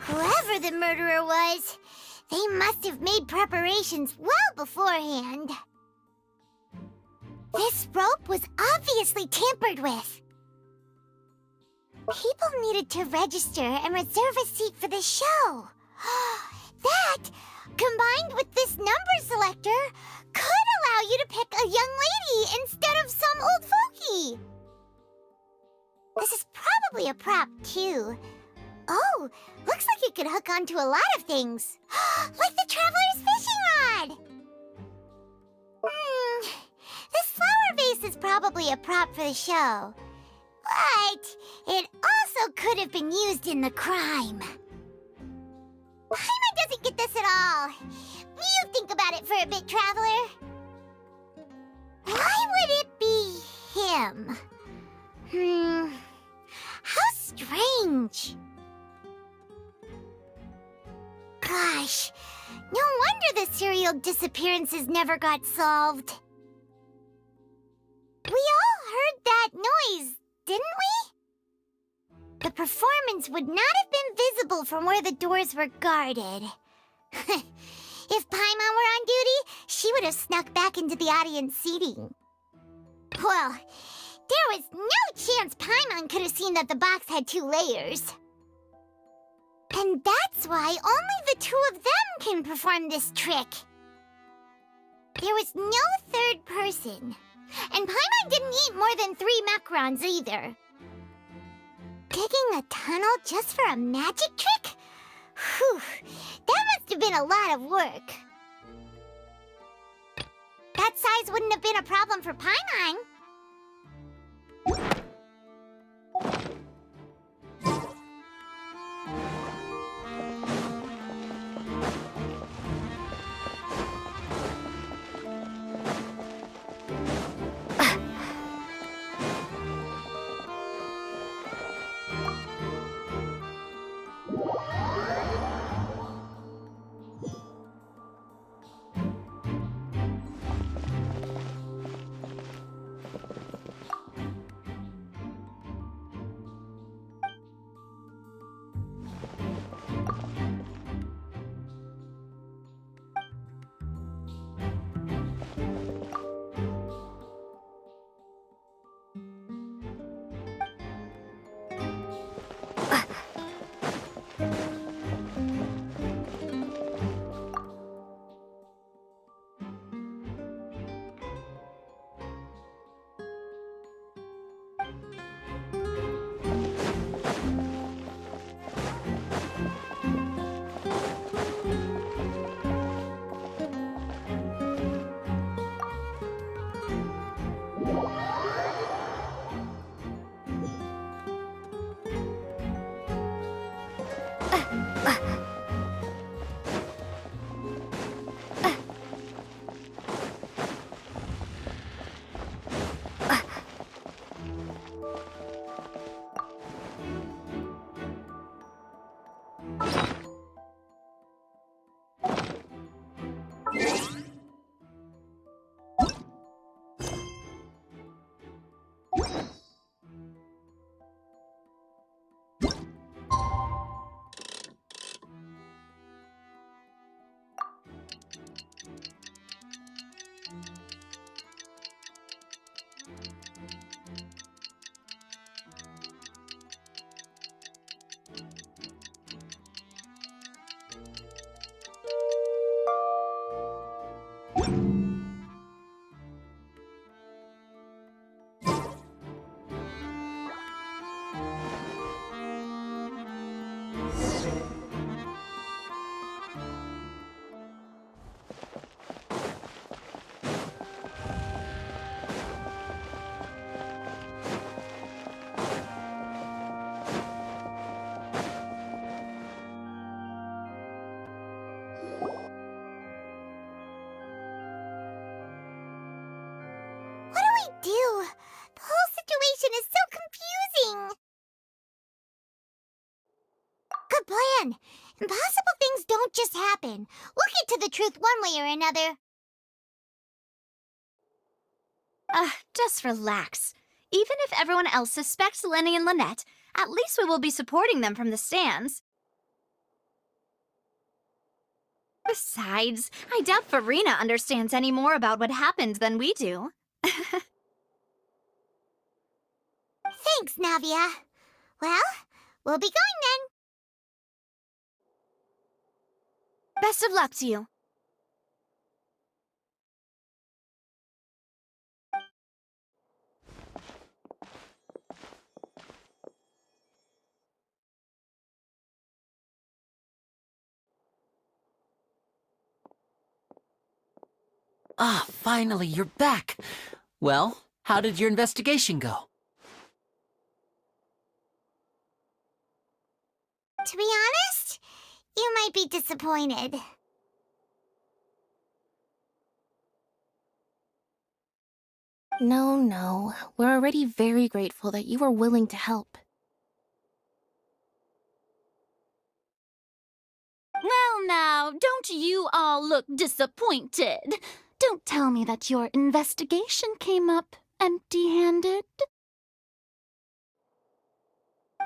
Whoever the murderer was, they must have made preparations well beforehand. This rope was obviously tampered with. People needed to register and reserve a seat for the show. That, combined with this number selector, could allow you to pick a young lady instead of some old fogey. This is probably a prop, too. Oh, looks like it could hook onto a lot of things. Like the Traveler's fishing rod! This flower vase is probably a prop for the show. But it also could have been used in the crime. Paimon doesn't get this at all. You think about it for a bit, Traveler. Why would it be him? How strange. Gosh, no wonder the serial disappearances never got solved. We all heard that noise, didn't we? The performance would not have been visible from where the doors were guarded. If Paimon were on duty, she would have snuck back into the audience seating. Well, there was no chance Paimon could have seen that the box had 2 layers. And that's why only the 2 of them can perform this trick. There was no third person. And Paimon didn't eat more than 3 macarons either. Digging a tunnel just for a magic trick? Whew, that must have been a lot of work. That size wouldn't have been a problem for Paimon. do? The whole situation is so confusing. Good plan. Impossible things don't just happen. We'll get to the truth one way or another. Just relax. Even if everyone else suspects Lyney and Lynette, at least we will be supporting them from the stands. Besides, I doubt Furina understands any more about what happened than we do. Thanks, Navia. Well, we'll be going then. Best of luck to you. Ah, finally, you're back. Well, how did your investigation go? To be honest, you might be disappointed. No. We're already very grateful that you were willing to help. Well now, don't you all look disappointed. Don't tell me that your investigation came up empty-handed.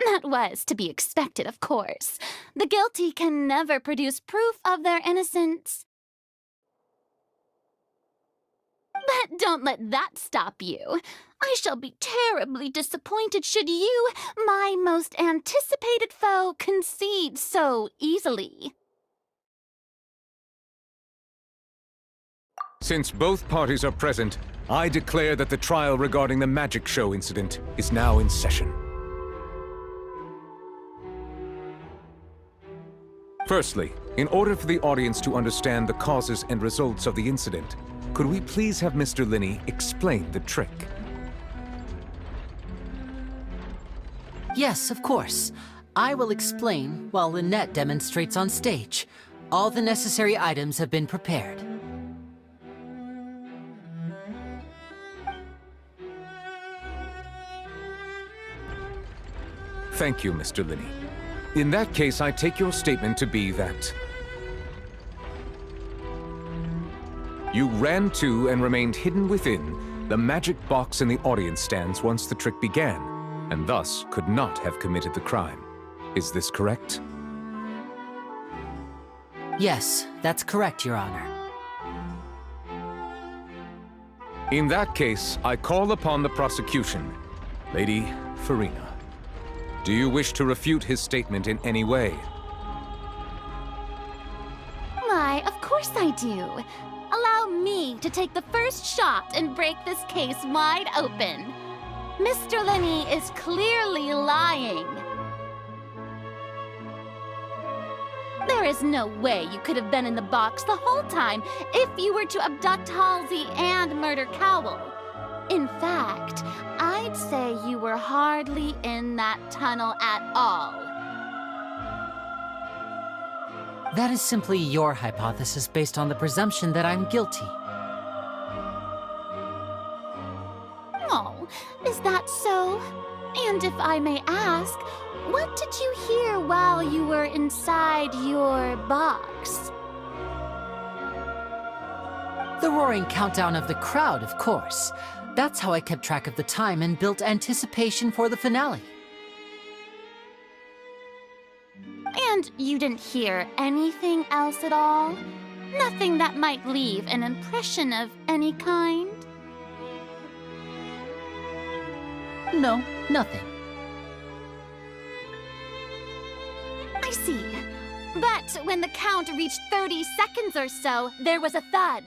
That was to be expected, of course. The guilty can never produce proof of their innocence. But don't let that stop you. I shall be terribly disappointed should you, my most anticipated foe, concede so easily. Since both parties are present, I declare that the trial regarding the magic show incident is now in session. Firstly, in order for the audience to understand the causes and results of the incident, could we please have Mr. Lyney explain the trick? Yes, of course. I will explain while Lynette demonstrates on stage. All the necessary items have been prepared. Thank you, Mr. Lyney. In that case, I take your statement to be that you ran to and remained hidden within the magic box in the audience stands once the trick began, and thus could not have committed the crime. Is this correct? Yes, that's correct, Your Honor. In that case, I call upon the prosecution. Lady Furina, do you wish to refute his statement in any way? Why, of course I do. Allow me to take the first shot and break this case wide open. Mr. Lyney is clearly lying. There is no way you could have been in the box the whole time if you were to abduct Halsey and murder Cowell. In fact, I'd say you were hardly in that tunnel at all. That is simply your hypothesis based on the presumption that I'm guilty. Oh, is that so? And if I may ask, what did you hear while you were inside your box? The roaring countdown of the crowd, of course. That's how I kept track of the time and built anticipation for the finale. And you didn't hear anything else at all? Nothing that might leave an impression of any kind? No, nothing. I see. But when the count reached 30 seconds or so, there was a thud.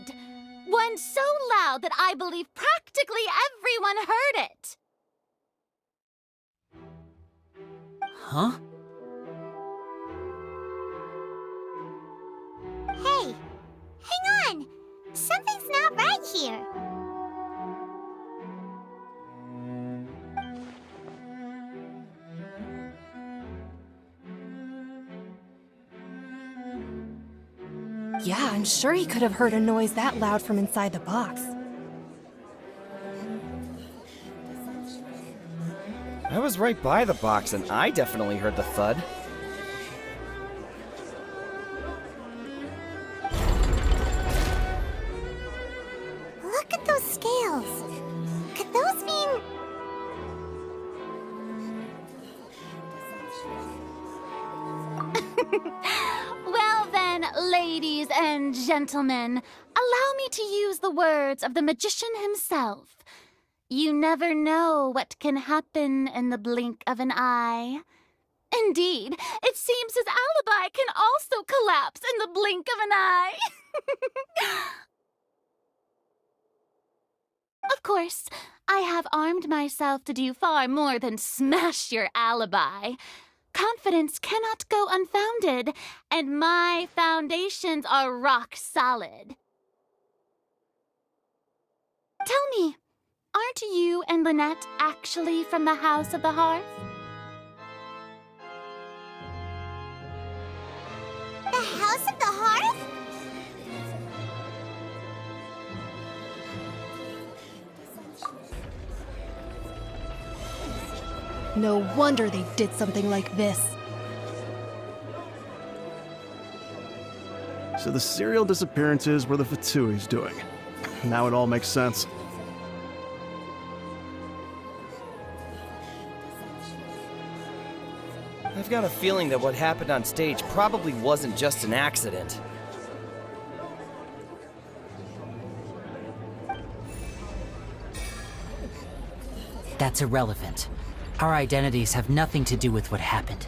One so loud that I believe practically everyone heard it. Huh? Hey, hang on! Something's not right here. Yeah, I'm sure he could have heard a noise that loud from inside the box. I was right by the box, and I definitely heard the thud. Look at those scales. Well then, ladies and gentlemen, allow me to use the words of the magician himself. You never know what can happen in the blink of an eye. Indeed, it seems his alibi can also collapse in the blink of an eye. Of course, I have armed myself to do far more than smash your alibi. Confidence cannot go unfounded, and my foundations are rock solid. Tell me, aren't you and Lynette actually from the House of the Hearth? The House of the Hearth? No wonder they did something like this. So the serial disappearances were the Fatui's doing. Now it all makes sense. I've got a feeling that what happened on stage probably wasn't just an accident. That's irrelevant. Our identities have nothing to do with what happened.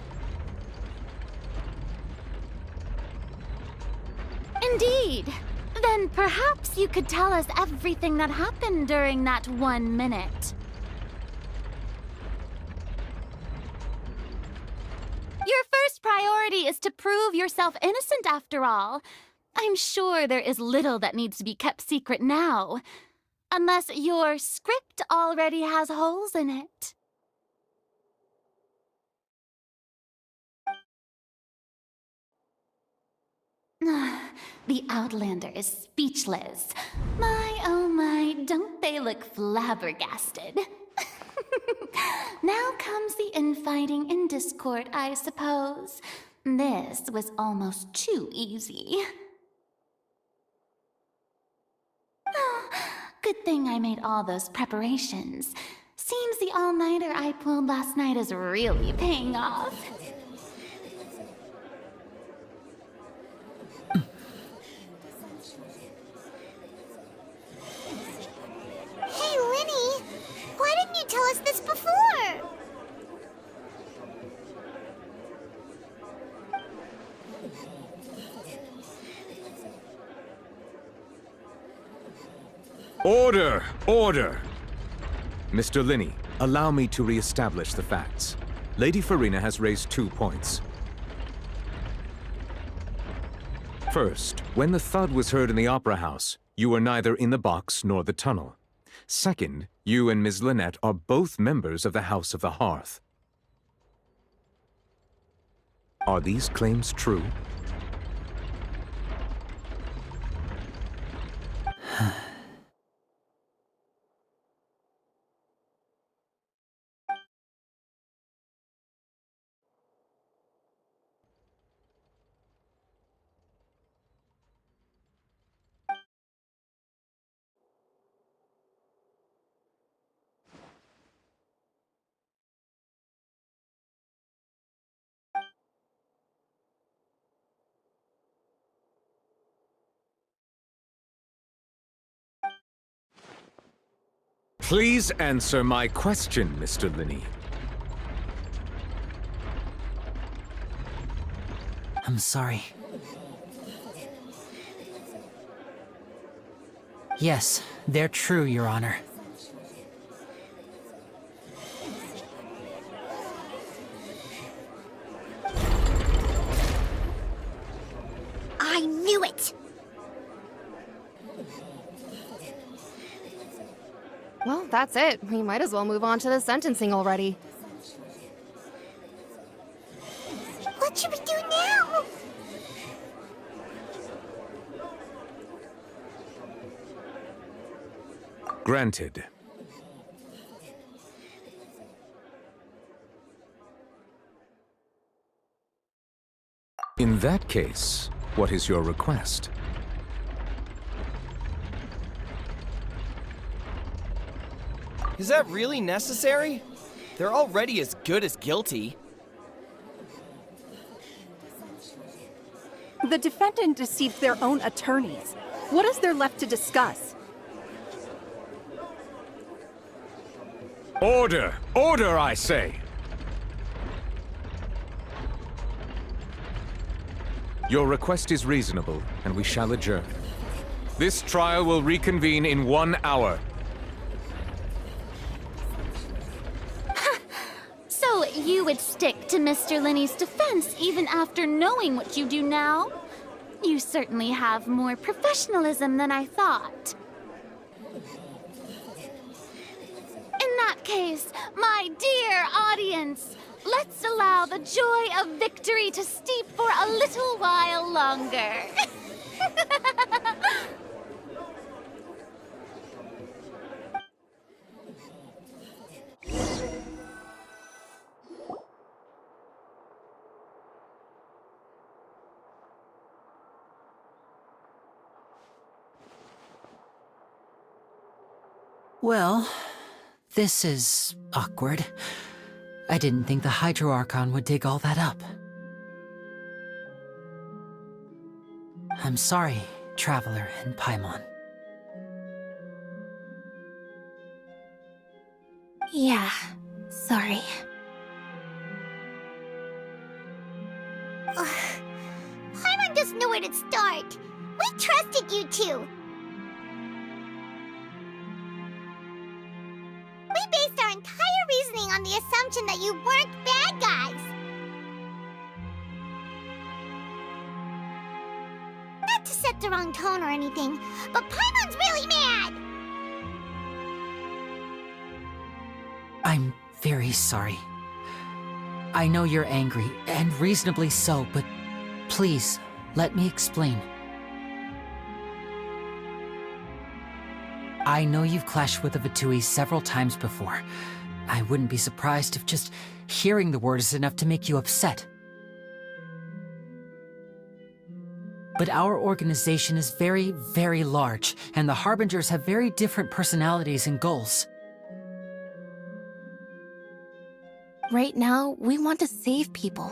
Indeed. Then perhaps you could tell us everything that happened during that 1 minute. Your first priority is to prove yourself innocent, after all. I'm sure there is little that needs to be kept secret now. Unless your script already has holes in it. The Outlander is speechless. My, oh my, don't they look flabbergasted? Now comes the infighting and discord, I suppose. This was almost too easy. Good thing I made all those preparations. Seems the all-nighter I pulled last night is really paying off. Hey, Lyney! Why didn't you tell us this before? Order! Order! Mr. Lyney, allow me to re-establish the facts. Lady Furina has raised 2 points. First, when the thud was heard in the Opera House, you were neither in the box nor the tunnel. Second, you and Ms. Lynette are both members of the House of the Hearth. Are these claims true? Please answer my question, Mr. Lyney. I'm sorry. Yes, they're true, Your Honor. I knew it! Well, that's it. We might as well move on to the sentencing already. What should we do now? Granted. In that case, what is your request? Is that really necessary? They're already as good as guilty. The defendant deceived their own attorneys. What is there left to discuss? Order! Order, I say! Your request is reasonable, and we shall adjourn. This trial will reconvene in 1 hour. So you would stick to Mr. Lyney's defense even after knowing what you do now? You certainly have more professionalism than I thought. In that case, my dear audience, let's allow the joy of victory to steep for a little while longer. Well, this is awkward. I didn't think the Hydro Archon would dig all that up. I'm sorry, Traveller and Paimon. Yeah, sorry. Paimon doesn't know where to start. We trusted you two. We based our entire reasoning on the assumption that you weren't bad guys. Not to set the wrong tone or anything, but Paimon's really mad! I'm very sorry. I know you're angry, and reasonably so, but please, let me explain. I know you've clashed with the Fatui several times before. I wouldn't be surprised if just hearing the word is enough to make you upset. But our organization is very, very large, and the Harbingers have very different personalities and goals. Right now, we want to save people.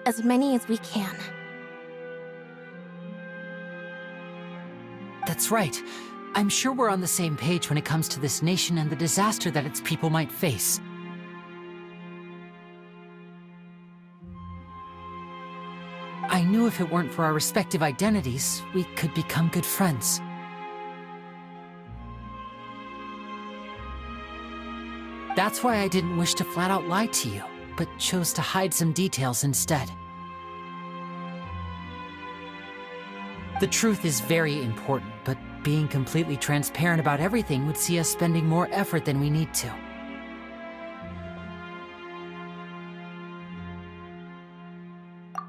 As many as we can. That's right. I'm sure we're on the same page when it comes to this nation and the disaster that its people might face. I knew if it weren't for our respective identities, we could become good friends. That's why I didn't wish to flat out lie to you, but chose to hide some details instead. The truth is very important, but being completely transparent about everything would see us spending more effort than we need to.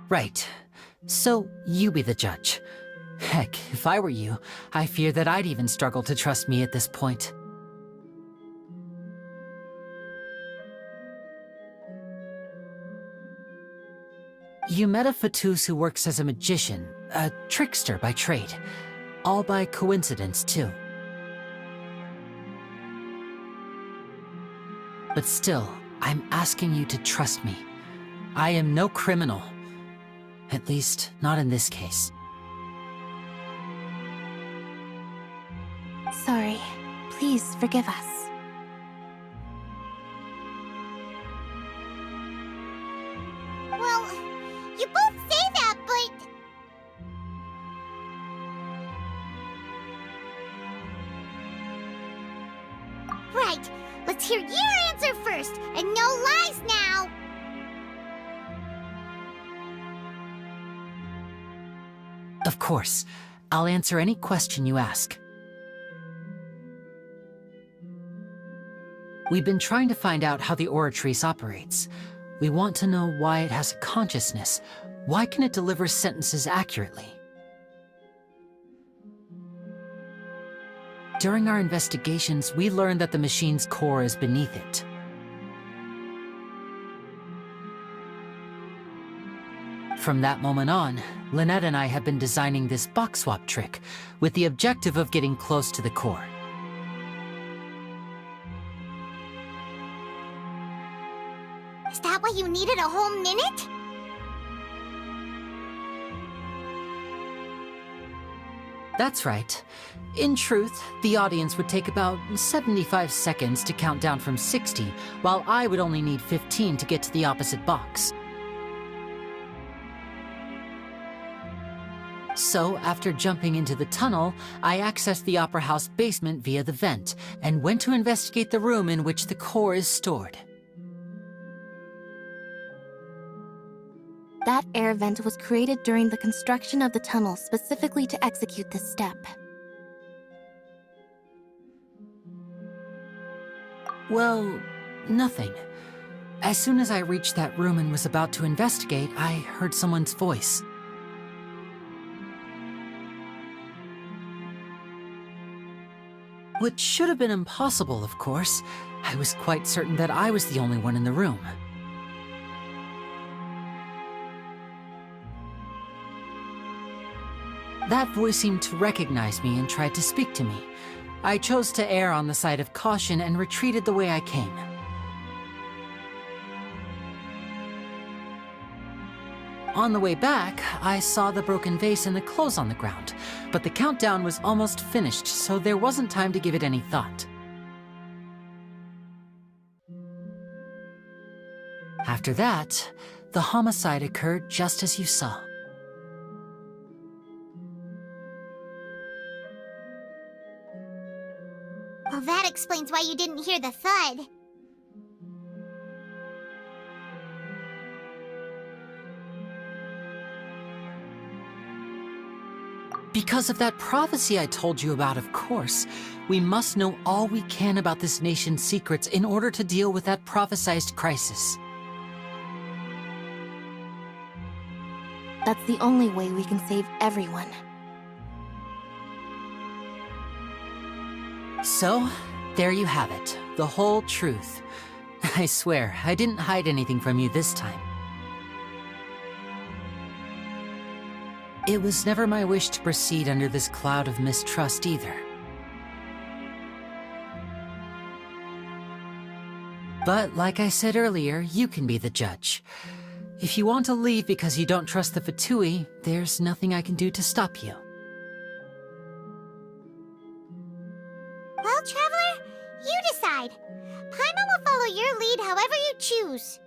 Right. So, you be the judge. Heck, if I were you, I fear that I'd even struggle to trust me at this point. You met a Fatus who works as a magician, a trickster by trade. All by coincidence, too. But still, I'm asking you to trust me. I am no criminal. At least, not in this case. Sorry. Please forgive us. Well, you both say that, but... Right, let's hear your answer first, and no lies now! Of course. I'll answer any question you ask. We've been trying to find out how the oratrice operates. We want to know why it has a consciousness. Why can it deliver sentences accurately? During our investigations, we learned that the machine's core is beneath it. From that moment on, Lynette and I have been designing this box swap trick with the objective of getting close to the core. Is that why you needed a whole minute? That's right. In truth, the audience would take about 75 seconds to count down from 60, while I would only need 15 to get to the opposite box. So, after jumping into the tunnel, I accessed the Opera House basement via the vent, and went to investigate the room in which the core is stored. That air vent was created during the construction of the tunnel specifically to execute this step. Well, nothing. As soon as I reached that room and was about to investigate, I heard someone's voice. Which should have been impossible, of course. I was quite certain that I was the only one in the room. That voice seemed to recognize me and tried to speak to me. I chose to err on the side of caution and retreated the way I came. On the way back, I saw the broken vase and the clothes on the ground, but the countdown was almost finished, so there wasn't time to give it any thought. After that, the homicide occurred just as you saw. Well, that explains why you didn't hear the thud. Because of that prophecy I told you about, of course. We must know all we can about this nation's secrets in order to deal with that prophesized crisis. That's the only way we can save everyone. So, there you have it. The whole truth. I swear, I didn't hide anything from you this time. It was never my wish to proceed under this cloud of mistrust either. But like I said earlier, you can be the judge. If you want to leave because you don't trust the Fatui, there's nothing I can do to stop you. Well, Traveler, you decide. Paimon will follow your lead however you choose.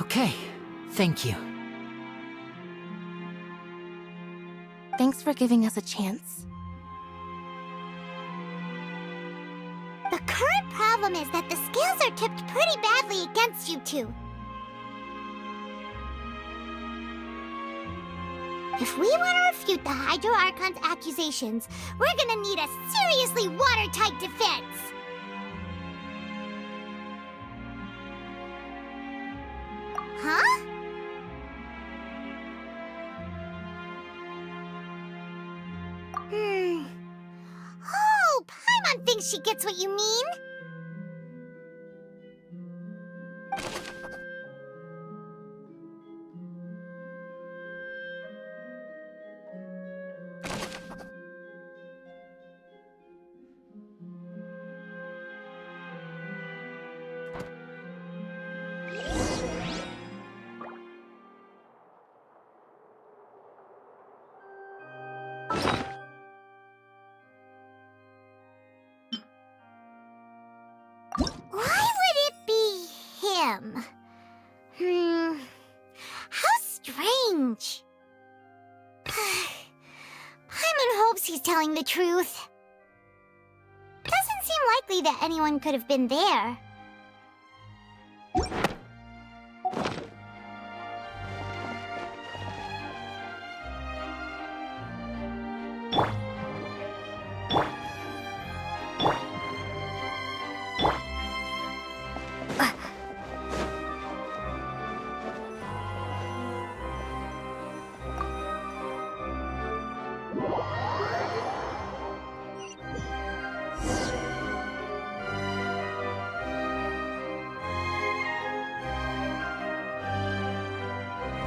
Okay, thank you. Thanks for giving us a chance. The current problem is that the scales are tipped pretty badly against you two. If we want to refute the Hydro Archon's accusations, we're gonna need a seriously watertight defense. Huh? Oh, Paimon thinks she gets what you mean. Why would it be him? How strange. Paimon hopes he's telling the truth. Doesn't seem likely that anyone could have been there.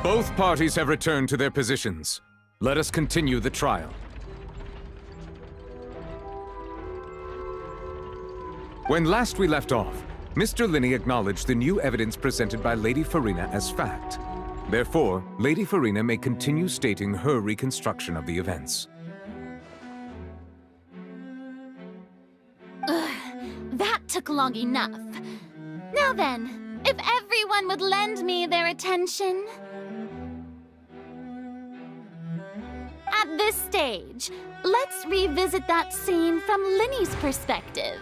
Both parties have returned to their positions. Let us continue the trial. When last we left off, Mr. Lyney acknowledged the new evidence presented by Lady Furina as fact. Therefore, Lady Furina may continue stating her reconstruction of the events. That took long enough. Now then, if everyone would lend me their attention. At this stage, let's revisit that scene from Lyney's perspective.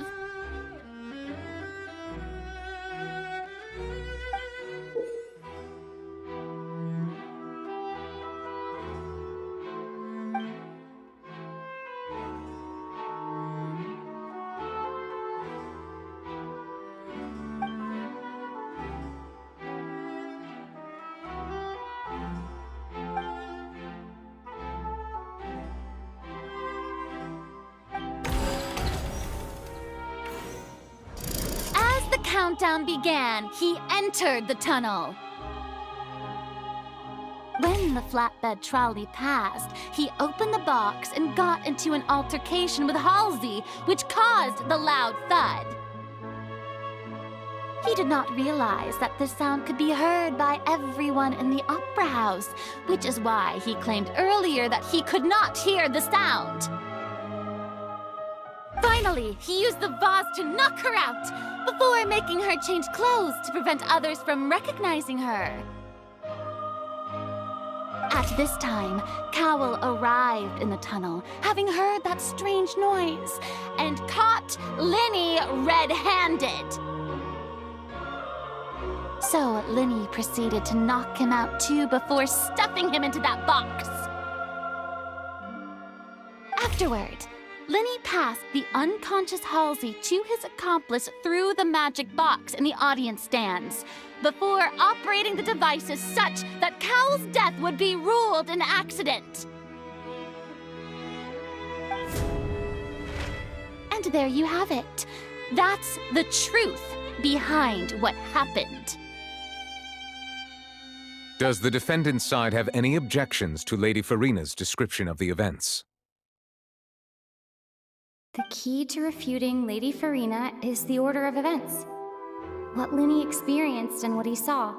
Countdown began, he entered the tunnel. When the flatbed trolley passed, he opened the box and got into an altercation with Halsey, which caused the loud thud. He did not realize that the sound could be heard by everyone in the opera house, which is why he claimed earlier that he could not hear the sound. Finally, he used the vase to knock her out, before making her change clothes to prevent others from recognizing her. At this time, Cowell arrived in the tunnel, having heard that strange noise, and caught Lyney red-handed. So Lyney proceeded to knock him out too before stuffing him into that box. Afterward, Lyney passed the unconscious Halsey to his accomplice through the magic box in the audience stands, before operating the devices such that Cowell's death would be ruled an accident. And there you have it. That's the truth behind what happened. Does the defendant's side have any objections to Lady Furina's description of the events? The key to refuting Lady Furina is the order of events. What Lyney experienced and what he saw.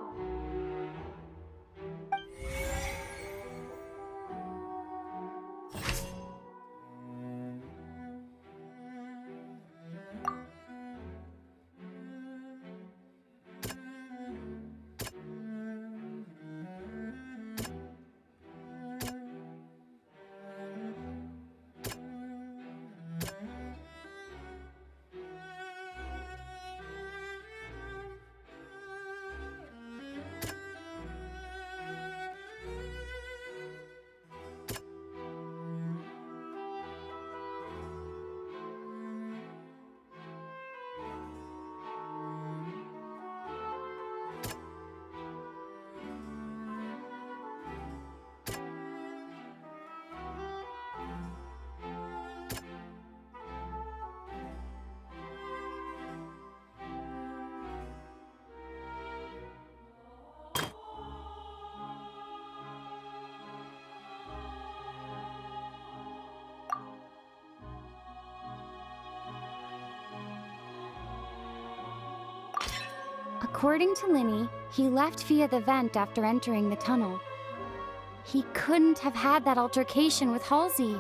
According to Lyney, he left via the vent after entering the tunnel. He couldn't have had that altercation with Halsey.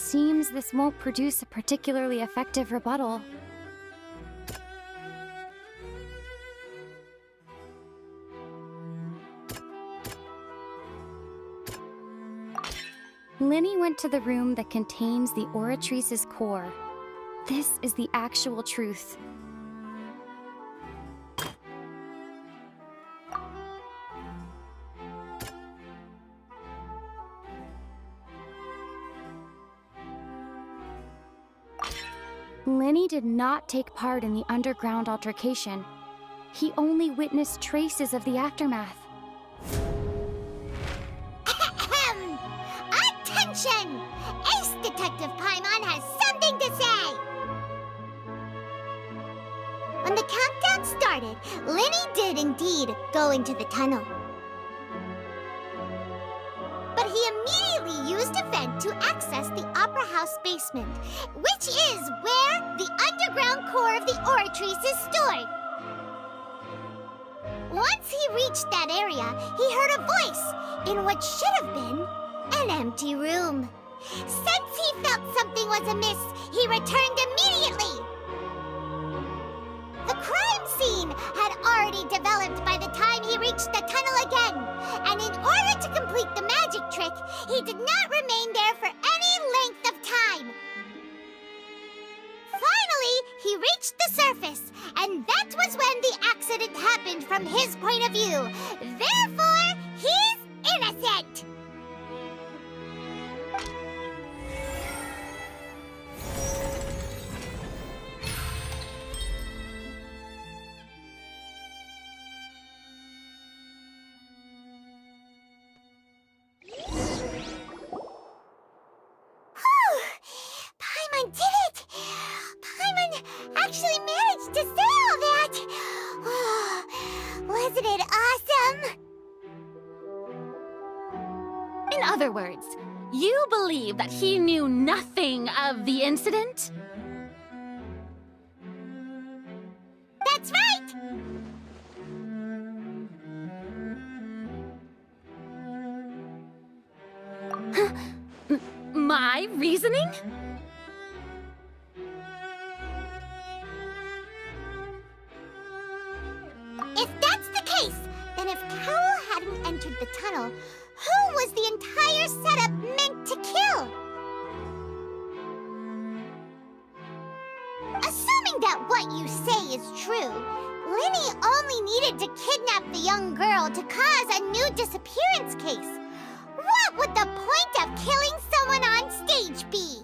seems this won't produce a particularly effective rebuttal. Lyney went to the room that contains the oratrice's core. This is the actual truth. Lyney did not take part in the underground altercation. He only witnessed traces of the aftermath. Attention! Ace Detective Paimon has something to say! When the countdown started, Lyney did indeed go into the tunnel. But he immediately used a vent to access the Opera House basement, which is where the underground core of the oratrice is stored. Once he reached that area, he heard a voice in what should have been an empty room. Since he felt something was amiss, he returned immediately. The crime scene had already developed by the time he reached the tunnel again, and in order to complete the magic trick, he did not remain there for any length of time. Finally, he reached the surface, and that was when the accident happened from his point of view. Therefore, he's innocent. Paimon did it! Paimon actually managed to say all that! Oh, wasn't it awesome? In other words, you believe that he knew nothing of the incident? That's right! My reasoning? If that's the case, then if Cowell hadn't entered the tunnel, who was the entire setup meant to kill? Assuming that what you say is true, Lyney only needed to kidnap the young girl to cause a new disappearance case. What would the point of killing someone on stage be?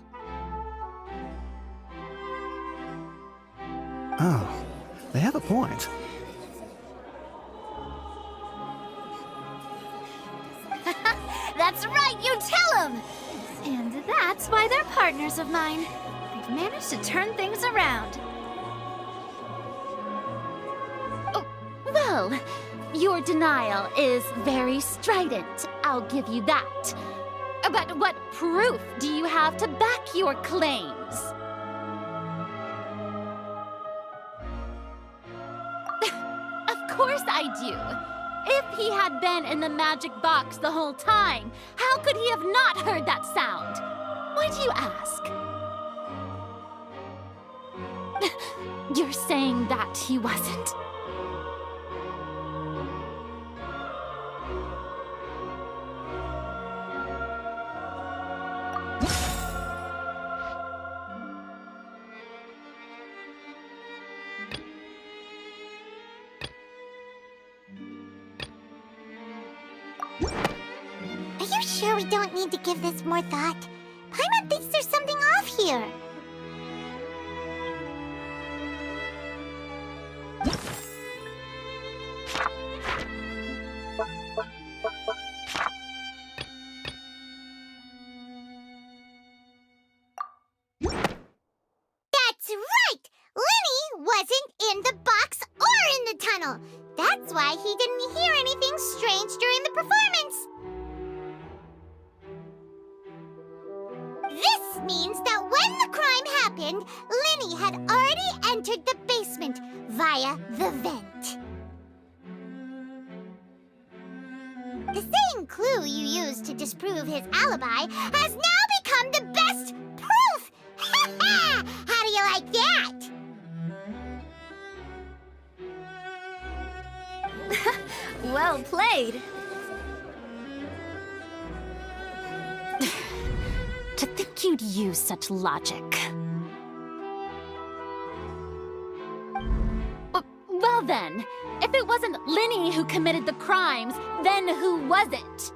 Oh, they have a point. That's right, you tell them! And that's why they're partners of mine. They've managed to turn things around. Oh, well, your denial is very strident, I'll give you that. But what proof do you have to back your claims? Of course I do. If he had been in the magic box the whole time, how could he have not heard that sound? Why do you ask? You're saying that he wasn't. Are you sure we don't need to give this more thought? Paimon thinks there's something off here. That's right! Lyney wasn't in the box or in the tunnel. That's why he didn't hear anything strange during the performance. This means that when the crime happened, Lyney had already entered the basement via the vent. The same clue you used to disprove his alibi has now become the best like that! Well played. To think you'd use such logic. Well then, if it wasn't Lyney who committed the crimes, then who was it?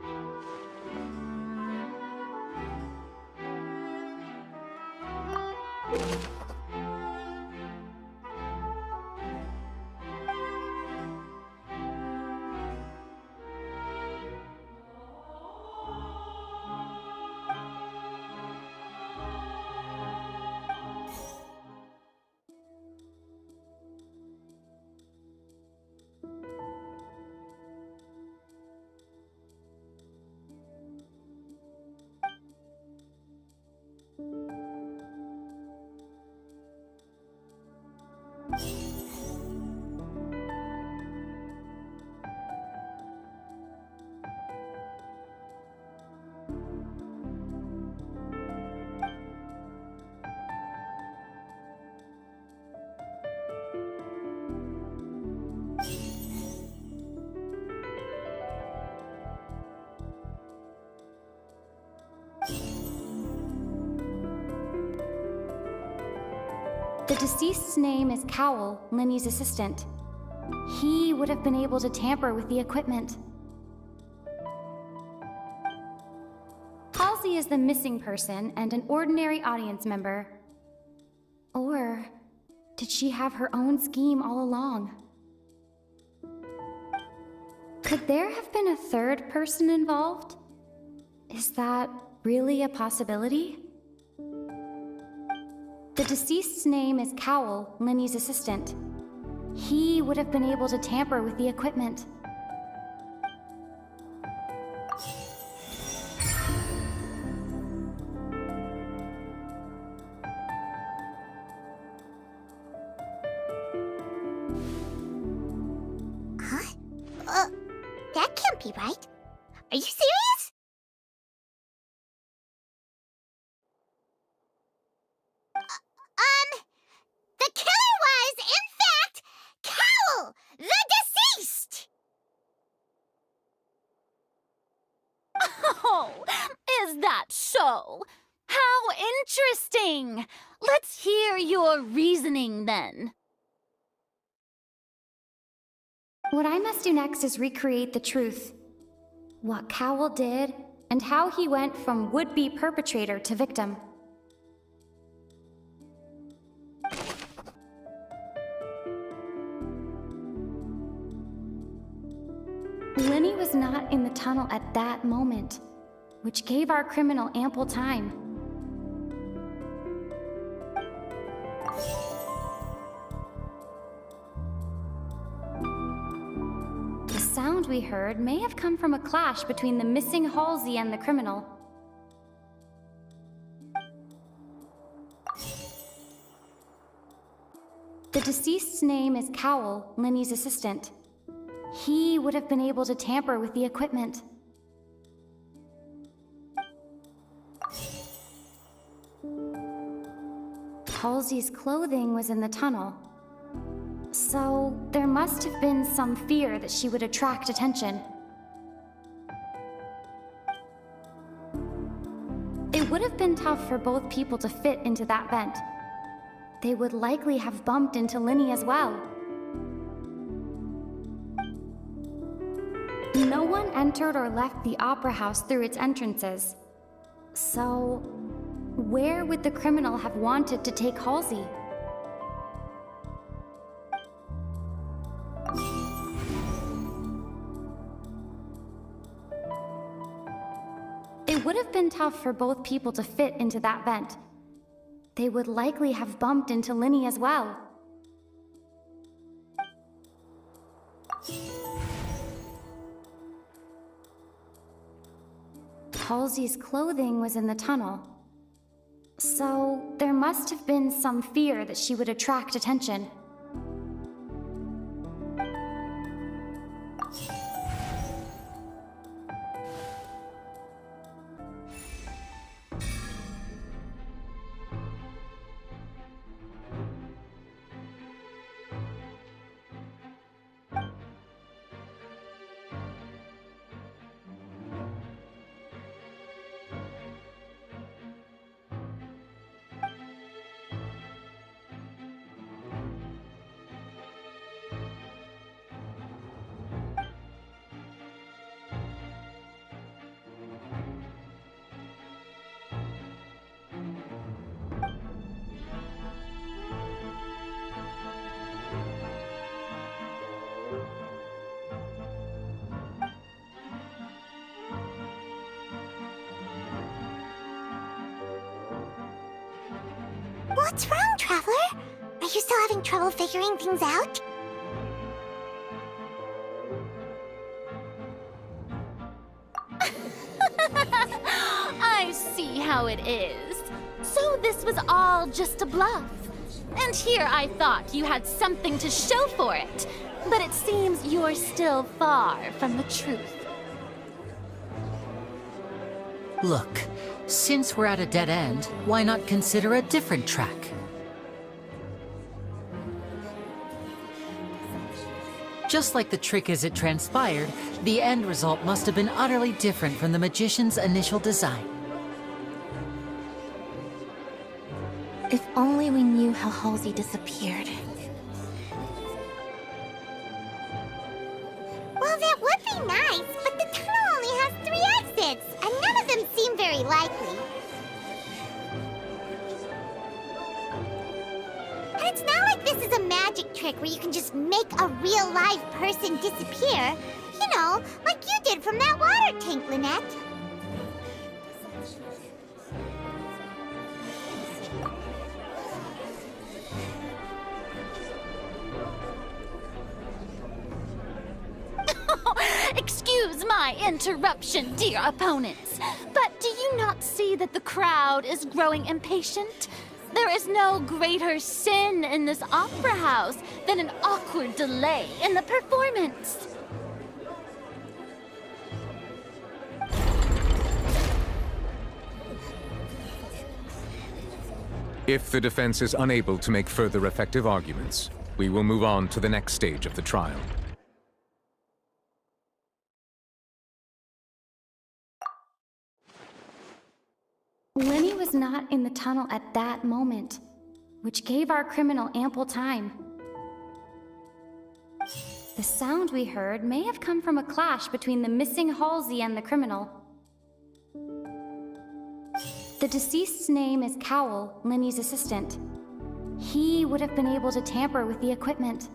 The deceased's name is Cowell, Lyney's assistant. He would have been able to tamper with the equipment. Halsey is the missing person and an ordinary audience member. Or did she have her own scheme all along? Could there have been a third person involved? Is that really a possibility? The deceased's name is Cowell, Lyney's assistant. He would have been able to tamper with the equipment. Huh? That can't be right. Are you serious? The killer was, in fact, Cowell, the deceased! Oh, is that so? How interesting! Let's hear your reasoning then. What I must do next is recreate the truth. What Cowell did, and how he went from would-be perpetrator to victim. Lyney was not in the tunnel at that moment, which gave our criminal ample time. The sound we heard may have come from a clash between the missing Halsey and the criminal. The deceased's name is Cowell, Lyney's assistant. He would have been able to tamper with the equipment. Halsey's clothing was in the tunnel, so there must have been some fear that she would attract attention. It would have been tough for both people to fit into that vent. They would likely have bumped into Lyney as well. No one entered or left the Opera House through its entrances. So, where would the criminal have wanted to take Halsey? It would have been tough for both people to fit into that vent. They would likely have bumped into Lyney as well. Halsey's clothing was in the tunnel, so there must have been some fear that she would attract attention. What's wrong, Traveler? Are you still having trouble figuring things out? I see how it is. So this was all just a bluff. And here I thought you had something to show for it. But it seems you're still far from the truth. Look, since we're at a dead end, why not consider a different track? Just like the trick as it transpired, the end result must have been utterly different from the magician's initial design. If only we knew how Halsey disappeared. Well, that would be nice, but the tunnel only has 3 exits, and none of them seem very likely. And it's not like this is a magic trick where you can just make a real live person disappear. You know, like you did from that water tank, Lynette. Excuse my interruption, dear opponents, but do you not see that the crowd is growing impatient? There is no greater sin in this opera house than an awkward delay in the performance. If the defense is unable to make further effective arguments, we will move on to the next stage of the trial. Lyney was not in the tunnel at that moment, which gave our criminal ample time. The sound we heard may have come from a clash between the missing Halsey and the criminal. The deceased's name is Cowell, Lyney's assistant. He would have been able to tamper with the equipment.